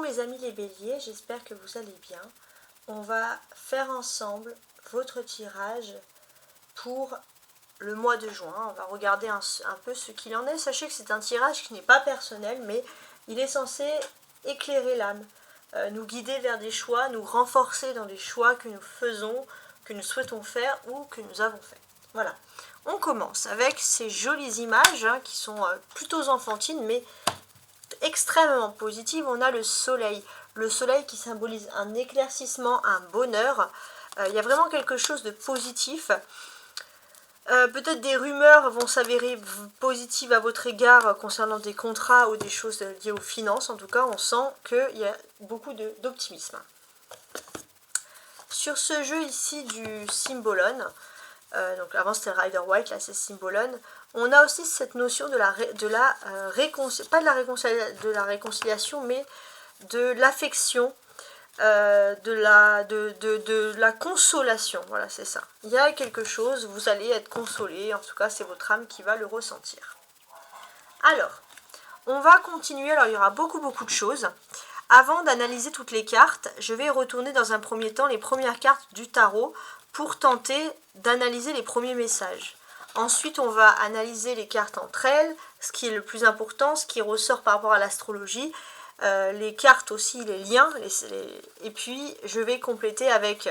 les amis les béliers, j'espère que vous allez bien. On va faire ensemble votre tirage pour le mois de juin. On va regarder un peu ce qu'il en est. Sachez que c'est un tirage qui n'est pas personnel, mais il est censé éclairer l'âme, nous guider vers des choix, nous renforcer dans les choix que nous faisons, que nous souhaitons faire ou que nous avons fait. Voilà. On commence avec ces jolies images qui sont plutôt enfantines, mais extrêmement positives. On a le soleil qui symbolise un éclaircissement, un bonheur. Il y a vraiment quelque chose de positif. Peut-être des rumeurs vont s'avérer positives à votre égard concernant des contrats ou des choses liées aux finances. En tout cas, on sent qu'il y a beaucoup d'optimisme. Sur ce jeu ici du Symbolone, donc avant c'était Rider White, là c'est Symbolone, on a aussi cette notion de la réconciliation, mais de l'affection, de la consolation. Voilà, c'est ça. Il y a quelque chose, vous allez être consolé, en tout cas c'est votre âme qui va le ressentir. Alors, on va continuer, alors il y aura beaucoup de choses. Avant d'analyser toutes les cartes, je vais retourner dans un premier temps les premières cartes du tarot pour tenter d'analyser les premiers messages. Ensuite, on va analyser les cartes entre elles, ce qui est le plus important, ce qui ressort par rapport à l'astrologie, les cartes aussi, les liens, et puis je vais compléter avec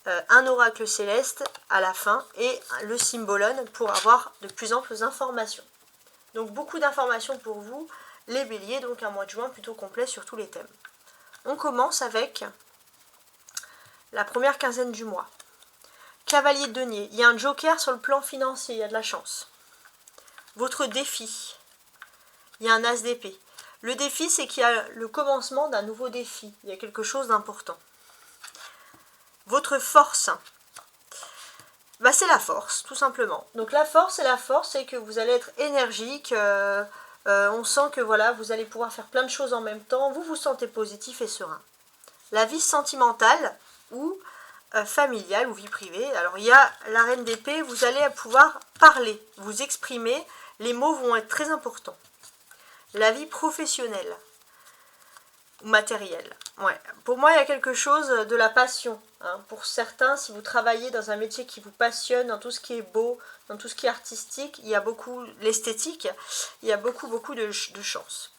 un oracle céleste à la fin et le Symbolone pour avoir de plus amples informations. Donc beaucoup d'informations pour vous, les béliers, donc un mois de juin plutôt complet sur tous les thèmes. On commence avec la première quinzaine du mois. Cavalier de denier, il y a un joker sur le plan financier, il y a de la chance. Votre défi, il y a un as d'épée. Le défi, c'est qu'il y a le commencement d'un nouveau défi, il y a quelque chose d'important. Votre force, c'est la force, tout simplement. Donc la force, c'est que vous allez être énergique, on sent que voilà, vous allez pouvoir faire plein de choses en même temps, vous vous sentez positif et serein. La vie sentimentale ou familiale ou vie privée, alors il y a la reine d'épée, vous allez pouvoir parler, vous exprimer, les mots vont être très importants. La vie professionnelle ou matérielle, ouais. Pour moi il y a quelque chose de la passion, hein. Pour certains, si vous travaillez dans un métier qui vous passionne, dans tout ce qui est beau, dans tout ce qui est artistique, il y a beaucoup, l'esthétique, il y a beaucoup de chance.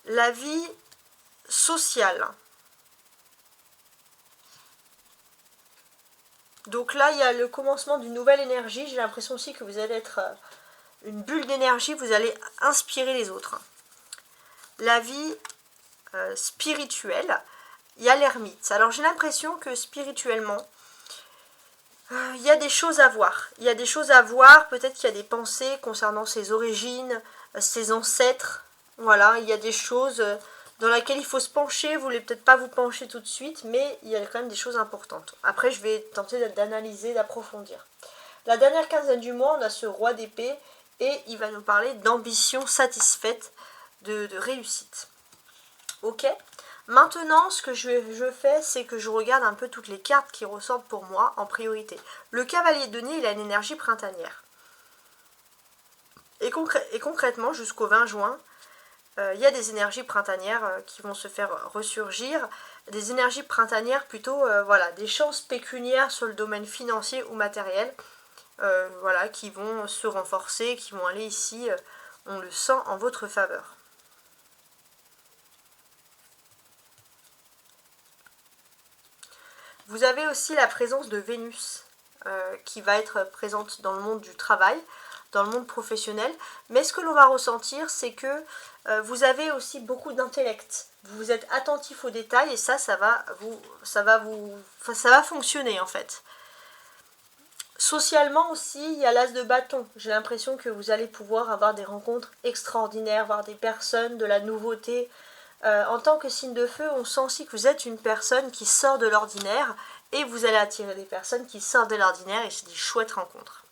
La vie sociale. Donc là, il y a le commencement d'une nouvelle énergie. J'ai l'impression aussi que vous allez être une bulle d'énergie, vous allez inspirer les autres. La vie spirituelle, il y a l'ermite. Alors j'ai l'impression que spirituellement, il y a des choses à voir. Il y a des choses à voir, peut-être qu'il y a des pensées concernant ses origines, ses ancêtres. Voilà, il y a des choses dans lesquelles il faut se pencher. Vous ne voulez peut-être pas vous pencher tout de suite, mais il y a quand même des choses importantes. Après, je vais tenter d'analyser, d'approfondir. La dernière quinzaine du mois, on a ce roi d'épée et il va nous parler d'ambition satisfaite, de réussite. Ok ? Maintenant, ce que je fais, c'est que je regarde un peu toutes les cartes qui ressortent pour moi en priorité. Le cavalier de denier, il a une énergie printanière. Et concrètement, jusqu'au 20 juin, il y a des énergies printanières qui vont se faire ressurgir. Des énergies printanières plutôt, voilà, des chances pécuniaires sur le domaine financier ou matériel, voilà, qui vont se renforcer, qui vont aller ici, on le sent, en votre faveur. Vous avez aussi la présence de Vénus qui va être présente dans le monde du travail, dans le monde professionnel. Mais ce que l'on va ressentir, c'est que vous avez aussi beaucoup d'intellect. Vous êtes attentif aux détails et ça va fonctionner en fait. Socialement aussi, il y a l'as de bâton. J'ai l'impression que vous allez pouvoir avoir des rencontres extraordinaires, voir des personnes, de la nouveauté. En tant que signe de feu, on sent aussi que vous êtes une personne qui sort de l'ordinaire et vous allez attirer des personnes qui sortent de l'ordinaire et c'est des chouettes rencontres.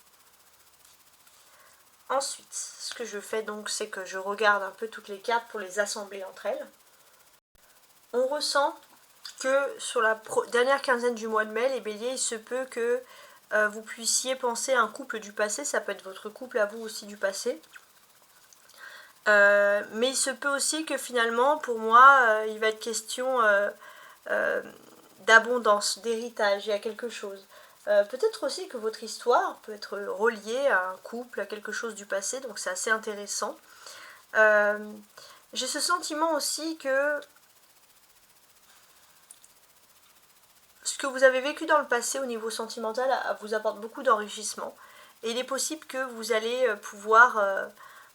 Ensuite, ce que je fais donc, c'est que je regarde un peu toutes les cartes pour les assembler entre elles. On ressent que sur la dernière quinzaine du mois de mai, les béliers, il se peut que vous puissiez penser à un couple du passé, ça peut être votre couple à vous aussi du passé. Mais il se peut aussi que finalement, pour moi, il va être question d'abondance, d'héritage, il y a quelque chose. Peut-être aussi que votre histoire peut être reliée à un couple, à quelque chose du passé, donc c'est assez intéressant. J'ai ce sentiment aussi que ce que vous avez vécu dans le passé au niveau sentimental vous apporte beaucoup d'enrichissement. Et il est possible que vous allez pouvoir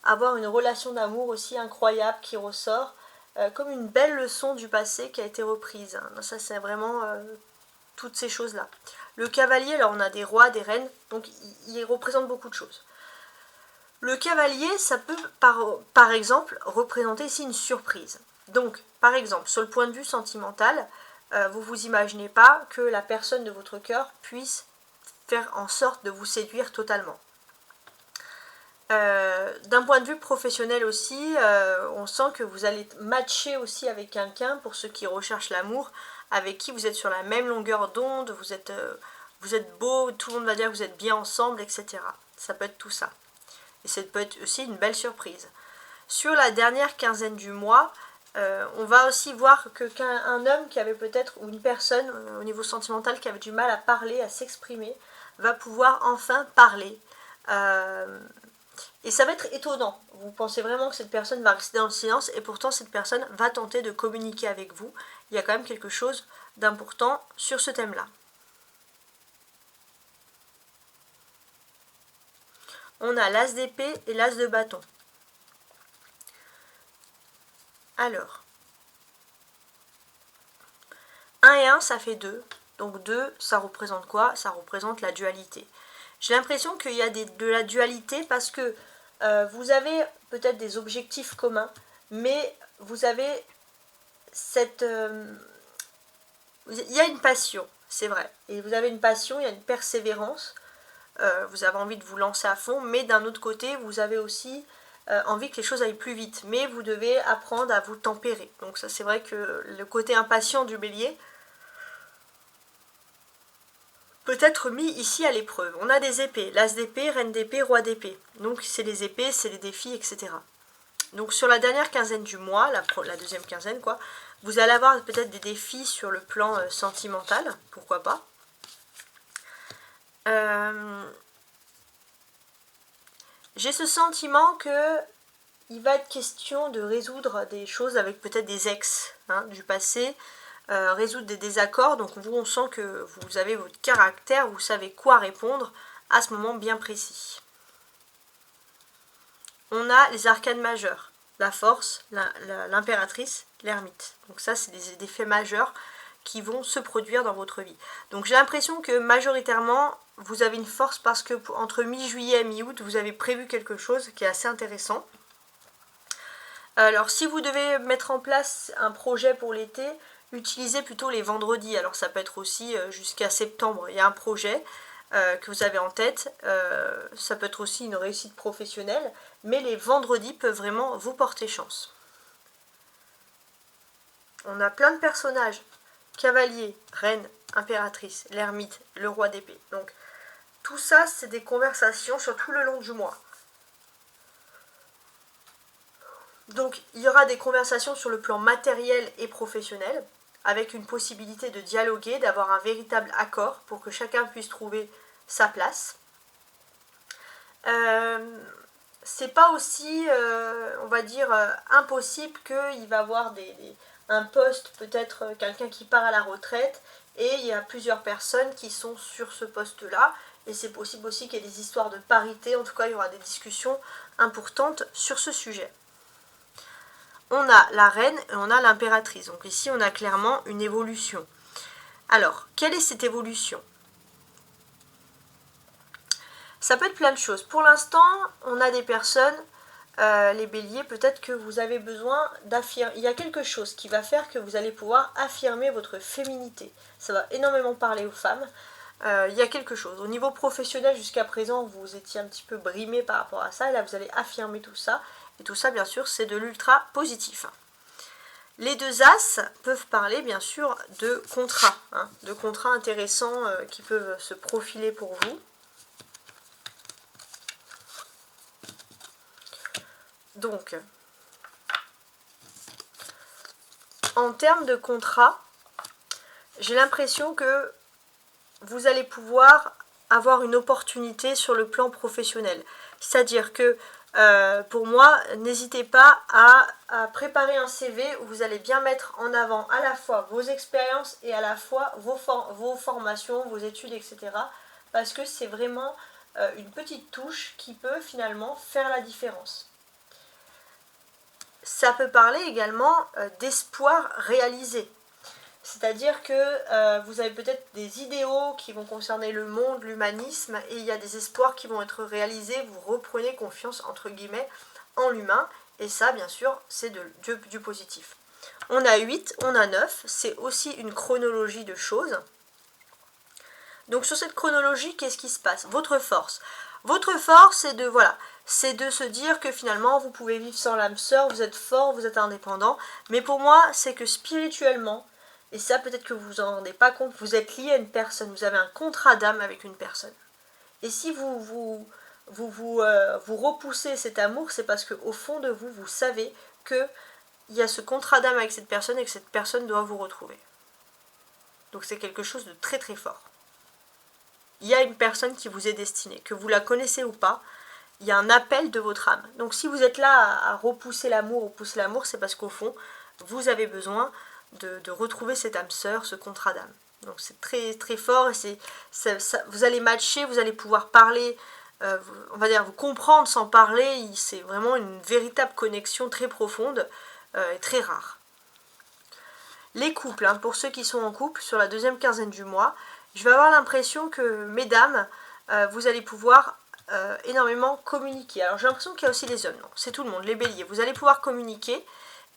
avoir une relation d'amour aussi incroyable qui ressort, comme une belle leçon du passé qui a été reprise. Ça, c'est vraiment toutes ces choses-là. Le cavalier, alors on a des rois, des reines, donc il représente beaucoup de choses. Le cavalier, ça peut par exemple représenter ici une surprise. Donc, par exemple, sur le point de vue sentimental, vous vous imaginez pas que la personne de votre cœur puisse faire en sorte de vous séduire totalement. D'un point de vue professionnel aussi, on sent que vous allez matcher aussi avec quelqu'un, pour ceux qui recherchent l'amour, avec qui vous êtes sur la même longueur d'onde, vous êtes beau, tout le monde va dire que vous êtes bien ensemble, etc. Ça peut être tout ça. Et ça peut être aussi une belle surprise. Sur la dernière quinzaine du mois, on va aussi voir qu'un homme qui avait peut-être, ou une personne au niveau sentimental qui avait du mal à parler, à s'exprimer, va pouvoir enfin parler. Et ça va être étonnant. Vous pensez vraiment que cette personne va rester dans le silence, et pourtant cette personne va tenter de communiquer avec vous. Il y a quand même quelque chose d'important sur ce thème-là. On a l'as d'épée et l'as de bâton. Alors, 1 et 1, ça fait 2. Donc 2, ça représente quoi? Ça représente la dualité. J'ai l'impression qu'il y a de la dualité parce que vous avez peut-être des objectifs communs, mais vous avez cette... il y a une passion, c'est vrai. Et vous avez une passion, il y a une persévérance. Vous avez envie de vous lancer à fond, mais d'un autre côté, vous avez aussi envie que les choses aillent plus vite. Mais vous devez apprendre à vous tempérer. Donc ça, c'est vrai que le côté impatient du bélier peut être mis ici à l'épreuve. On a des épées, l'as d'épée, reine d'épée, roi d'épée. Donc c'est les épées, c'est les défis, etc. Donc sur la dernière quinzaine du mois, la deuxième quinzaine quoi, vous allez avoir peut-être des défis sur le plan sentimental, pourquoi pas. J'ai ce sentiment que il va être question de résoudre des choses avec peut-être des ex du passé, résoudre des désaccords. Donc vous, on sent que vous avez votre caractère, vous savez quoi répondre à ce moment bien précis. On a les arcanes majeurs, la force, l'impératrice, l'ermite. Donc ça, c'est des faits majeurs qui vont se produire dans votre vie. Donc j'ai l'impression que majoritairement, vous avez une force parce que entre mi-juillet et mi-août, vous avez prévu quelque chose qui est assez intéressant. Alors si vous devez mettre en place un projet pour l'été, utilisez plutôt les vendredis. Alors ça peut être aussi jusqu'à septembre, il y a un projet que vous avez en tête. Ça peut être aussi une réussite professionnelle, mais les vendredis peuvent vraiment vous porter chance. On a plein de personnages. Cavalier, reine, impératrice, l'ermite, le roi d'épée. Donc tout ça, c'est des conversations sur tout le long du mois. Donc il y aura des conversations sur le plan matériel et professionnel, avec une possibilité de dialoguer, d'avoir un véritable accord pour que chacun puisse trouver sa place. C'est pas aussi, on va dire, impossible qu'il va avoir un poste, peut-être quelqu'un qui part à la retraite, et il y a plusieurs personnes qui sont sur ce poste-là, et c'est possible aussi qu'il y ait des histoires de parité, en tout cas il y aura des discussions importantes sur ce sujet. On a la reine et on a l'impératrice. Donc ici, on a clairement une évolution. Alors, quelle est cette évolution? Ça peut être plein de choses. Pour l'instant, on a des personnes, les béliers, peut-être que vous avez besoin d'affirmer. Il y a quelque chose qui va faire que vous allez pouvoir affirmer votre féminité. Ça va énormément parler aux femmes. Il y a quelque chose. Au niveau professionnel, jusqu'à présent, vous étiez un petit peu brimé par rapport à ça. Et là, vous allez affirmer tout ça. Et tout ça, bien sûr, c'est de l'ultra positif. Les deux as peuvent parler, bien sûr, de contrats. De contrats intéressants qui peuvent se profiler pour vous. Donc, en termes de contrat, j'ai l'impression que vous allez pouvoir avoir une opportunité sur le plan professionnel. C'est-à-dire que pour moi, n'hésitez pas à préparer un CV où vous allez bien mettre en avant à la fois vos expériences et à la fois vos formations, vos études, etc. Parce que c'est vraiment une petite touche qui peut finalement faire la différence. Ça peut parler également d'espoir réalisé. C'est-à-dire que vous avez peut-être des idéaux qui vont concerner le monde, l'humanisme, et il y a des espoirs qui vont être réalisés, vous reprenez confiance, entre guillemets, en l'humain, et ça, bien sûr, c'est du positif. On a 8, on a 9, c'est aussi une chronologie de choses. Donc sur cette chronologie, qu'est-ce qui se passe? Votre force, c'est de, voilà, c'est de se dire que finalement, vous pouvez vivre sans l'âme sœur, vous êtes fort, vous êtes indépendant, mais pour moi, c'est que spirituellement, et ça, peut-être que vous vous en rendez pas compte, vous êtes lié à une personne, vous avez un contrat d'âme avec une personne. Et si vous repoussez cet amour, c'est parce qu'au fond de vous, vous savez qu'il y a ce contrat d'âme avec cette personne et que cette personne doit vous retrouver. Donc c'est quelque chose de très très fort. Il y a une personne qui vous est destinée, que vous la connaissez ou pas, il y a un appel de votre âme. Donc si vous êtes là à repousser l'amour, c'est parce qu'au fond, vous avez besoin de retrouver cette âme sœur, ce contrat d'âme. Donc c'est très très fort et vous allez matcher, vous allez pouvoir parler, on va dire vous comprendre sans parler, c'est vraiment une véritable connexion très profonde et très rare. Les couples, hein, pour ceux qui sont en couple, sur la deuxième quinzaine du mois, je vais avoir l'impression que, mesdames, vous allez pouvoir énormément communiquer. Alors j'ai l'impression qu'il y a aussi les hommes, non, c'est tout le monde, les béliers, vous allez pouvoir communiquer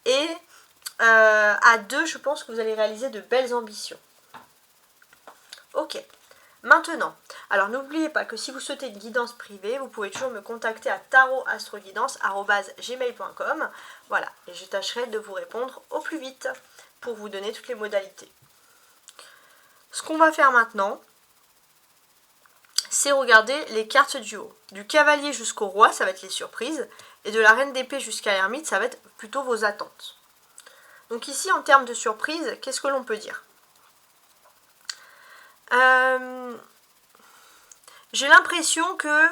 et à deux, je pense que vous allez réaliser de belles ambitions. Ok, maintenant, alors n'oubliez pas que si vous souhaitez une guidance privée, vous pouvez toujours me contacter à tarotastroguidance@gmail.com. Voilà, et je tâcherai de vous répondre au plus vite pour vous donner toutes les modalités. Ce qu'on va faire maintenant, c'est regarder les cartes du haut. Du cavalier jusqu'au roi, ça va être les surprises, et de la reine d'épée jusqu'à l'ermite, ça va être plutôt vos attentes. Donc ici, en termes de surprise, qu'est-ce que l'on peut dire? J'ai l'impression que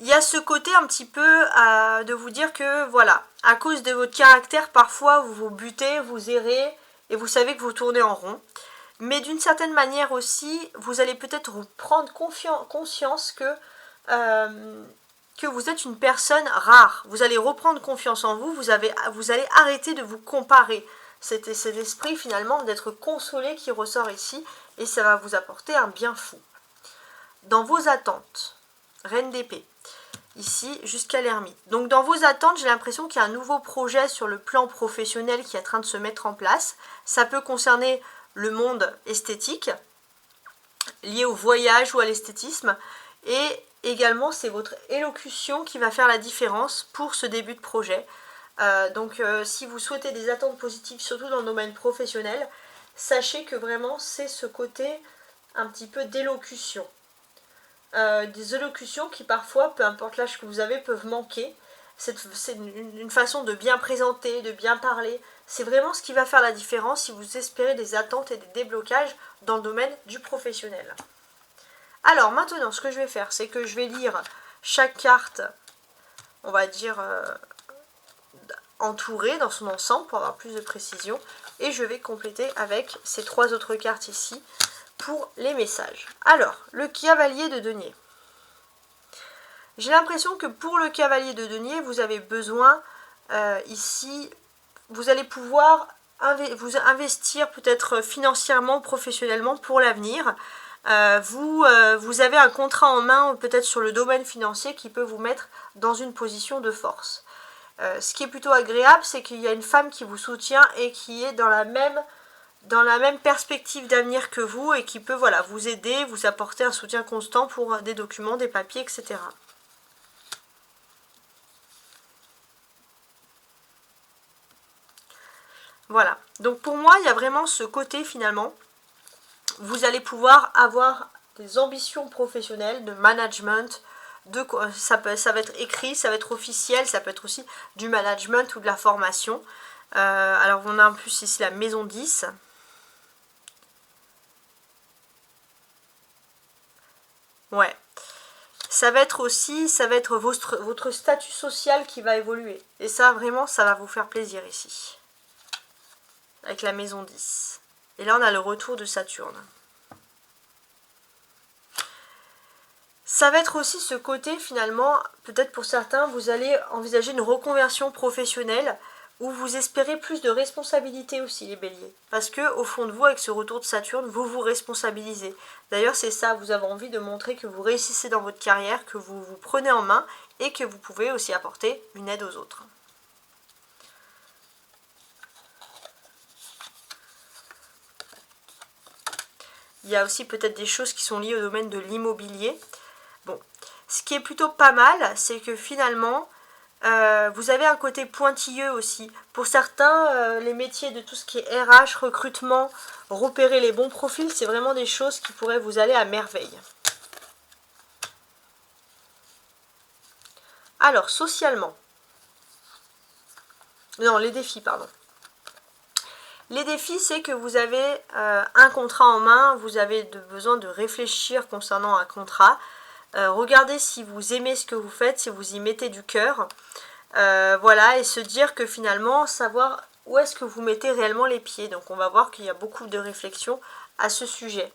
il y a ce côté un petit peu de vous dire que, voilà, à cause de votre caractère, parfois vous vous butez, vous errez, et vous savez que vous tournez en rond. Mais d'une certaine manière aussi, vous allez peut-être prendre conscience que vous êtes une personne rare. Vous allez reprendre confiance en vous, vous allez arrêter de vous comparer. C'est cet esprit finalement d'être consolé qui ressort ici, et ça va vous apporter un bien fou. Dans vos attentes, reine d'épée, ici jusqu'à l'ermite. Donc dans vos attentes, j'ai l'impression qu'il y a un nouveau projet sur le plan professionnel qui est en train de se mettre en place. Ça peut concerner le monde esthétique, lié au voyage ou à l'esthétisme, et également c'est votre élocution qui va faire la différence pour ce début de projet. Donc si vous souhaitez des attentes positives, surtout dans le domaine professionnel, sachez que vraiment c'est ce côté un petit peu d'élocution. Des élocutions qui parfois, peu importe l'âge que vous avez, peuvent manquer. C'est une façon de bien présenter, de bien parler. C'est vraiment ce qui va faire la différence si vous espérez des attentes et des déblocages dans le domaine du professionnel. Alors maintenant, ce que je vais faire, c'est que je vais lire chaque carte, on va dire, entourée dans son ensemble pour avoir plus de précision. Et je vais compléter avec ces trois autres cartes ici pour les messages. Alors, le cavalier de denier. J'ai l'impression que pour le cavalier de denier, vous avez besoin ici, vous allez pouvoir vous investir peut-être financièrement, professionnellement pour l'avenir. Vous avez un contrat en main peut-être sur le domaine financier qui peut vous mettre dans une position de force. Ce qui est plutôt agréable, c'est qu'il y a une femme qui vous soutient et qui est dans la même perspective d'avenir que vous et qui peut, voilà, vous aider, vous apporter un soutien constant pour des documents, des papiers, etc. Voilà, donc pour moi, il y a vraiment ce côté finalement, vous allez pouvoir avoir des ambitions professionnelles, de management, ça va être écrit, ça va être officiel, ça peut être aussi du management ou de la formation. Alors on a en plus ici la maison 10. Ouais. Ça va être aussi, votre statut social qui va évoluer. Et ça, vraiment, ça va vous faire plaisir ici. Avec la maison 10. Et là, on a le retour de Saturne. Ça va être aussi ce côté, finalement, peut-être pour certains, vous allez envisager une reconversion professionnelle où vous espérez plus de responsabilité aussi, les béliers. Parce que au fond de vous, avec ce retour de Saturne, vous vous responsabilisez. D'ailleurs, c'est ça, vous avez envie de montrer que vous réussissez dans votre carrière, que vous vous prenez en main et que vous pouvez aussi apporter une aide aux autres. Il y a aussi peut-être des choses qui sont liées au domaine de l'immobilier. Bon, ce qui est plutôt pas mal, c'est que finalement, vous avez un côté pointilleux aussi. Pour certains, les métiers de tout ce qui est RH, recrutement, repérer les bons profils, c'est vraiment des choses qui pourraient vous aller à merveille. Alors, socialement. Non, les défis, pardon. Les défis, c'est que vous avez un contrat en main, vous avez besoin de réfléchir concernant un contrat. Regardez si vous aimez ce que vous faites, si vous y mettez du cœur. Voilà, et se dire que finalement, savoir où est-ce que vous mettez réellement les pieds. Donc on va voir qu'il y a beaucoup de réflexions à ce sujet.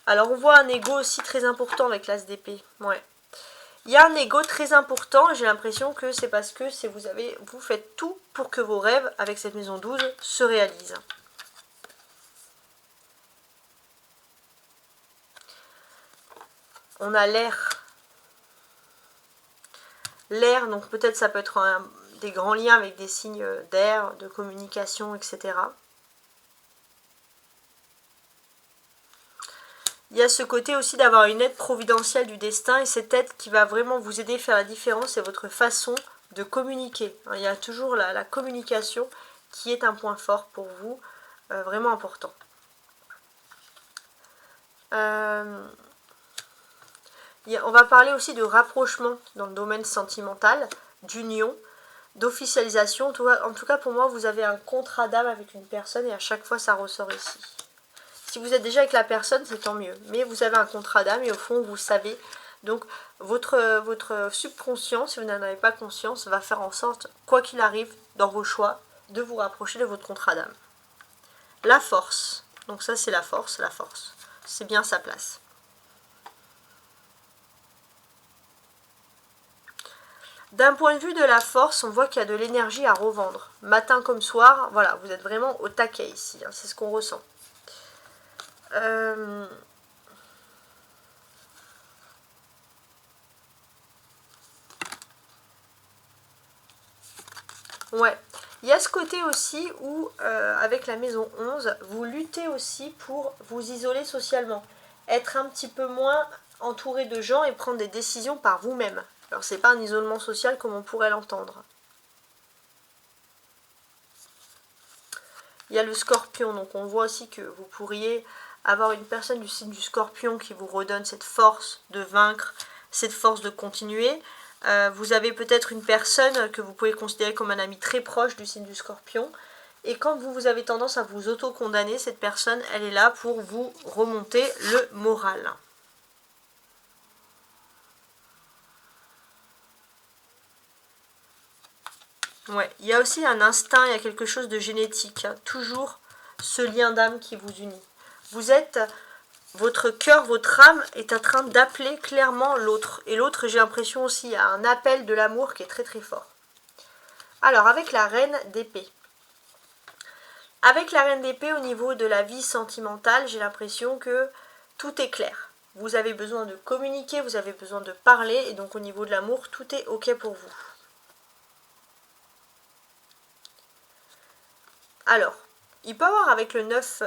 Alors on voit un ego aussi très important avec l'as d'épée. Ouais. Il y a un ego très important et j'ai l'impression que c'est parce que vous faites tout pour que vos rêves avec cette maison 12 se réalisent. On a l'air. L'air, donc peut-être ça peut être des grands liens avec des signes d'air, de communication, etc. Il y a ce côté aussi d'avoir une aide providentielle du destin et cette aide qui va vraiment vous aider à faire la différence, c'est votre façon de communiquer. Il y a toujours la communication qui est un point fort pour vous, vraiment important. On va parler aussi de rapprochement dans le domaine sentimental, d'union, d'officialisation. En tout cas, pour moi, vous avez un contrat d'âme avec une personne et à chaque fois, ça ressort ici. Si vous êtes déjà avec la personne, c'est tant mieux. Mais vous avez un contrat d'âme et au fond, vous savez. Donc, votre subconscient, si vous n'en avez pas conscience, va faire en sorte, quoi qu'il arrive dans vos choix, de vous rapprocher de votre contrat d'âme. La force. Donc ça, c'est la force, la force. C'est bien sa place. D'un point de vue de la force, on voit qu'il y a de l'énergie à revendre. Matin comme soir, voilà, vous êtes vraiment au taquet ici. Hein, c'est ce qu'on ressent. Ouais, il y a ce côté aussi où, avec la maison 11, vous luttez aussi pour vous isoler socialement. Être un petit peu moins entouré de gens et prendre des décisions par vous-même. Alors, c'est pas un isolement social comme on pourrait l'entendre. Il y a le scorpion, donc on voit aussi que vous pourriez avoir une personne du signe du scorpion qui vous redonne cette force de vaincre, cette force de continuer. Vous avez peut-être une personne que vous pouvez considérer comme un ami très proche du signe du scorpion. Et quand vous avez tendance à vous auto-condamner, cette personne, elle est là pour vous remonter le moral. Ouais, il y a aussi un instinct, il y a quelque chose de génétique. Hein, toujours ce lien d'âme qui vous unit. Votre cœur, votre âme est en train d'appeler clairement l'autre. Et l'autre, j'ai l'impression aussi, il y a un appel de l'amour qui est très très fort. Alors, avec la reine d'épée. Avec la reine d'épée, au niveau de la vie sentimentale, j'ai l'impression que tout est clair. Vous avez besoin de communiquer, vous avez besoin de parler, et donc au niveau de l'amour, tout est ok pour vous. Alors, il peut y avoir avec le 9,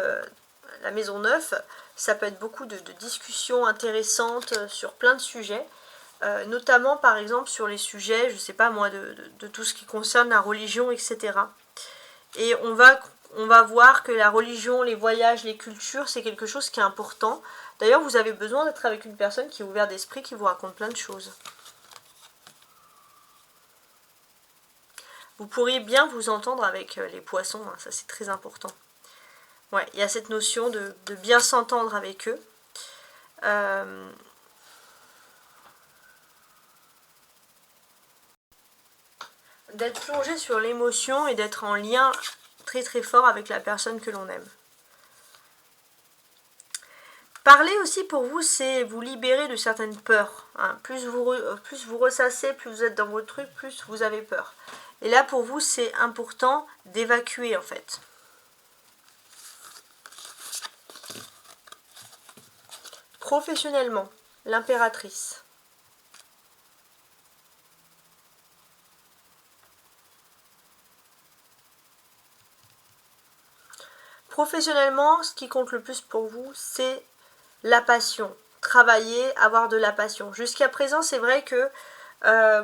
la maison 9, ça peut être beaucoup de discussions intéressantes sur plein de sujets, notamment par exemple sur les sujets, je ne sais pas moi, de tout ce qui concerne la religion, etc. Et on va voir que la religion, les voyages, les cultures, c'est quelque chose qui est important. D'ailleurs, vous avez besoin d'être avec une personne qui est ouverte d'esprit, qui vous raconte plein de choses. Vous pourriez bien vous entendre avec les poissons, hein, ça c'est très important. Ouais, il y a cette notion de bien s'entendre avec eux. D'être plongé sur l'émotion et d'être en lien très très fort avec la personne que l'on aime. Parler aussi pour vous, c'est vous libérer de certaines peurs. Hein. Plus vous ressassez, plus vous êtes dans votre truc, plus vous avez peur. Et là, pour vous, c'est important d'évacuer en fait. Professionnellement, l'impératrice. Professionnellement, ce qui compte le plus pour vous, c'est la passion. Travailler, avoir de la passion. Jusqu'à présent, c'est vrai que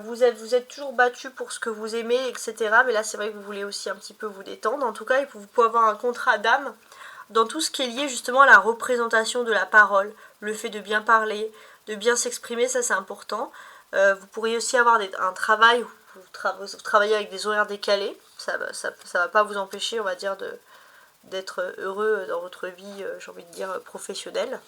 vous êtes toujours battu pour ce que vous aimez, etc. Mais là, c'est vrai que vous voulez aussi un petit peu vous détendre. En tout cas, vous pouvez avoir un contrat d'âme dans tout ce qui est lié justement à la représentation de la parole, le fait de bien parler, de bien s'exprimer, ça c'est important. Vous pourriez aussi avoir un travail où vous travaillez avec des horaires décalés. Ça va pas vous empêcher, on va dire, d'être heureux dans votre vie, j'ai envie de dire, professionnelle.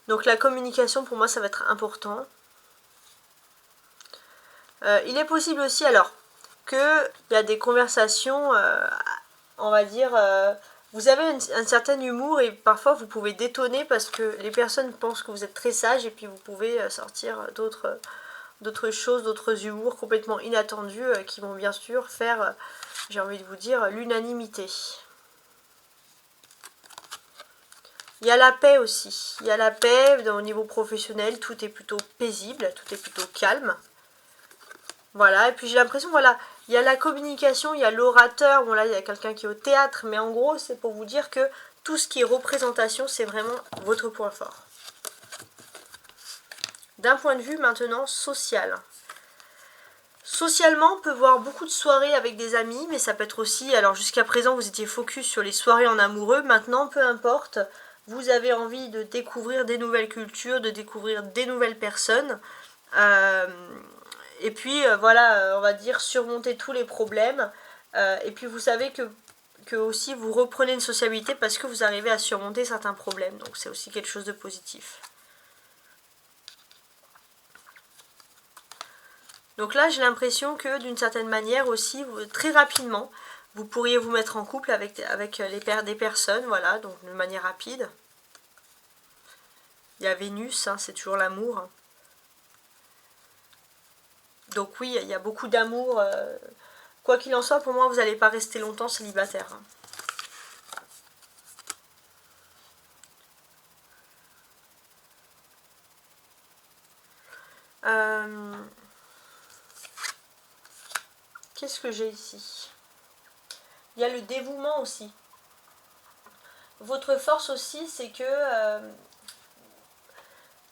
Donc la communication, pour moi, ça va être important. Il est possible aussi, alors, qu'il y a des conversations, on va dire, vous avez un certain humour et parfois vous pouvez détonner parce que les personnes pensent que vous êtes très sage et puis vous pouvez sortir d'autres choses, d'autres humours complètement inattendus qui vont bien sûr faire, j'ai envie de vous dire, l'unanimité. Il y a la paix aussi. Il y a la paix au niveau professionnel, tout est plutôt paisible, tout est plutôt calme. Voilà, et puis j'ai l'impression, voilà, il y a la communication, il y a l'orateur, bon là il y a quelqu'un qui est au théâtre, mais en gros c'est pour vous dire que tout ce qui est représentation, c'est vraiment votre point fort. D'un point de vue maintenant social. Socialement, on peut voir beaucoup de soirées avec des amis, mais ça peut être aussi, alors jusqu'à présent vous étiez focus sur les soirées en amoureux, maintenant peu importe, vous avez envie de découvrir des nouvelles cultures, de découvrir des nouvelles personnes. Et puis voilà, on va dire surmonter tous les problèmes. Et puis vous savez que aussi vous reprenez une sociabilité parce que vous arrivez à surmonter certains problèmes. Donc c'est aussi quelque chose de positif. Donc là j'ai l'impression que d'une certaine manière aussi, très rapidement, vous pourriez vous mettre en couple avec des personnes, voilà, donc de manière rapide. Il y a Vénus, hein, c'est toujours l'amour. Donc oui, il y a beaucoup d'amour. Quoi qu'il en soit, pour moi, vous n'allez pas rester longtemps célibataire. Qu'est-ce que j'ai ici? Il y a le dévouement aussi. Votre force aussi, c'est que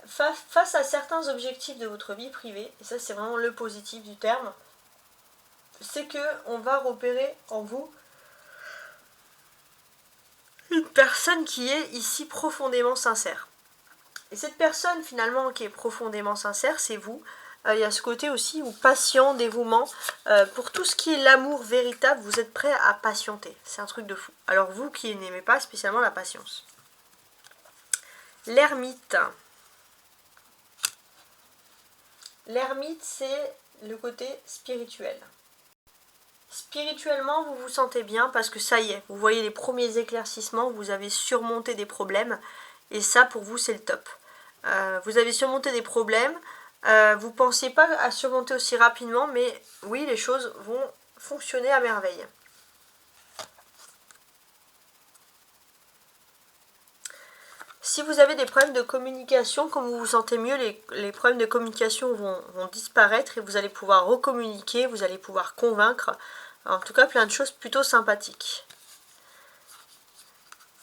face à certains objectifs de votre vie privée, et ça c'est vraiment le positif du terme, c'est que on va repérer en vous une personne qui est ici profondément sincère. Et cette personne finalement qui est profondément sincère, c'est vous. Il y a ce côté aussi où patient, dévouement. Pour tout ce qui est l'amour véritable, vous êtes prêt à patienter. C'est un truc de fou. Alors vous qui n'aimez pas spécialement la patience. L'ermite. L'ermite, c'est le côté spirituel. Spirituellement, vous vous sentez bien parce que ça y est, vous voyez les premiers éclaircissements, vous avez surmonté des problèmes et ça pour vous c'est le top. Vous avez surmonté des problèmes, vous ne pensiez pas à surmonter aussi rapidement, mais oui, les choses vont fonctionner à merveille. Si vous avez des problèmes de communication, comme vous vous sentez mieux, les problèmes de communication vont disparaître et vous allez pouvoir recommuniquer, vous allez pouvoir convaincre. En tout cas, plein de choses plutôt sympathiques.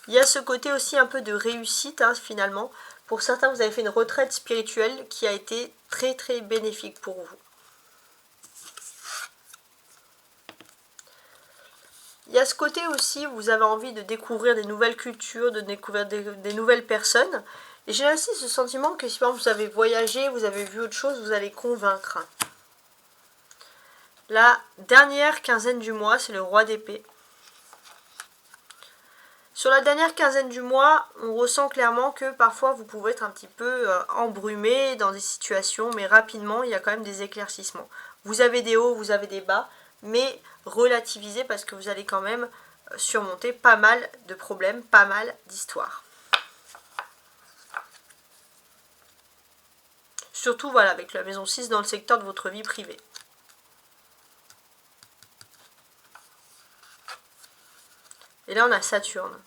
Il y a ce côté aussi un peu de réussite, hein, finalement. Pour certains, vous avez fait une retraite spirituelle qui a été très très bénéfique pour vous. Il y a ce côté aussi où vous avez envie de découvrir des nouvelles cultures, de découvrir des nouvelles personnes. Et j'ai aussi ce sentiment que si par exemple vous avez voyagé, vous avez vu autre chose, vous allez convaincre. La dernière quinzaine du mois, c'est le roi d'épée. Sur la dernière quinzaine du mois, on ressent clairement que parfois vous pouvez être un petit peu embrumé dans des situations, mais rapidement, il y a quand même des éclaircissements. Vous avez des hauts, vous avez des bas, mais relativisez parce que vous allez quand même surmonter pas mal de problèmes, pas mal d'histoires. Surtout, voilà, avec la maison 6 dans le secteur de votre vie privée. Et là, on a Saturne.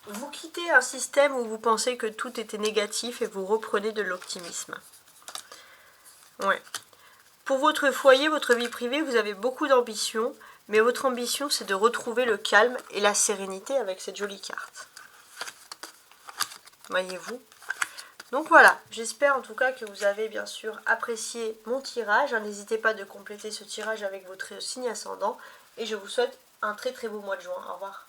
Vous quittez un système où vous pensez que tout était négatif et vous reprenez de l'optimisme. Ouais. Pour votre foyer, votre vie privée, vous avez beaucoup d'ambition, mais votre ambition, c'est de retrouver le calme et la sérénité avec cette jolie carte. Voyez-vous ? Donc voilà, j'espère en tout cas que vous avez bien sûr apprécié mon tirage. N'hésitez pas de compléter ce tirage avec votre signe ascendant. Et je vous souhaite un très très beau mois de juin. Au revoir.